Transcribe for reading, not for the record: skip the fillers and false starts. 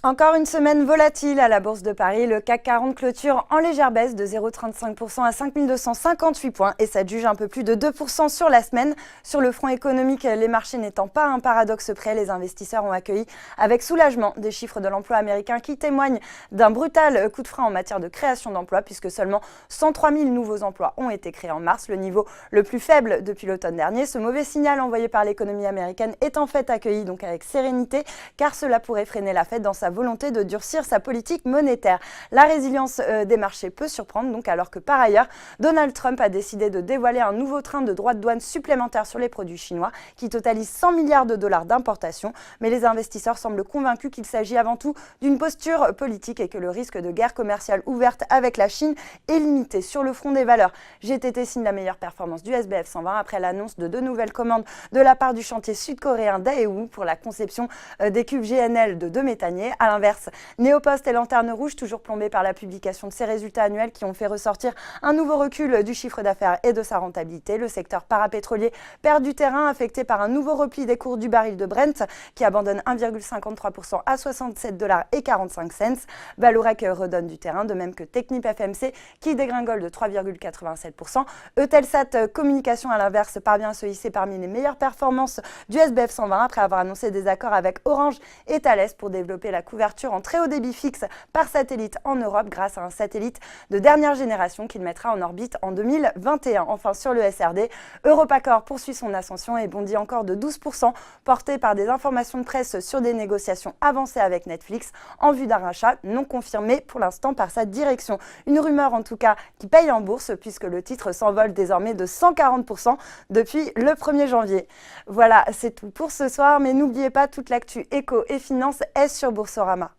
Encore une semaine volatile à la Bourse de Paris. Le CAC 40 clôture en légère baisse de 0,35% à 5 258 points et s'adjuge un peu plus de 2% sur la semaine. Sur le front économique, les marchés n'étant pas un paradoxe près, les investisseurs ont accueilli avec soulagement des chiffres de l'emploi américain qui témoignent d'un brutal coup de frein en matière de création d'emplois puisque seulement 103 000 nouveaux emplois ont été créés en mars, le niveau le plus faible depuis l'automne dernier. Ce mauvais signal envoyé par l'économie américaine est en fait accueilli donc avec sérénité car cela pourrait freiner la Fed dans sa volonté de durcir sa politique monétaire. La résilience des marchés peut surprendre donc alors que par ailleurs, Donald Trump a décidé de dévoiler un nouveau train de droits de douane supplémentaires sur les produits chinois qui totalise 100 milliards de dollars d'importation. Mais les investisseurs semblent convaincus qu'il s'agit avant tout d'une posture politique et que le risque de guerre commerciale ouverte avec la Chine est limité. Sur le front des valeurs, GTT signe la meilleure performance du SBF 120 après l'annonce de deux nouvelles commandes de la part du chantier sud-coréen Daewoo pour la conception des cubes GNL de 2 méthaniers. À l'inverse, Néopost et Lanterne Rouge, toujours plombés par la publication de ses résultats annuels qui ont fait ressortir un nouveau recul du chiffre d'affaires et de sa rentabilité. Le secteur parapétrolier perd du terrain, affecté par un nouveau repli des cours du baril de Brent qui abandonne 1,53% à 67,45 $. Vallourec redonne du terrain, de même que Technip FMC qui dégringole de 3,87%. Eutelsat Communication, à l'inverse, parvient à se hisser parmi les meilleures performances du SBF 120 après avoir annoncé des accords avec Orange et Thales pour développer la couverture en très haut débit fixe par satellite en Europe grâce à un satellite de dernière génération qu'il mettra en orbite en 2021. Enfin, sur le SRD, Europacor poursuit son ascension et bondit encore de 12%, porté par des informations de presse sur des négociations avancées avec Netflix en vue d'un rachat non confirmé pour l'instant par sa direction. Une rumeur en tout cas qui paye en bourse puisque le titre s'envole désormais de 140% depuis le 1er janvier. Voilà, c'est tout pour ce soir, mais n'oubliez pas, toute l'actu éco et finance est sur Boursorama.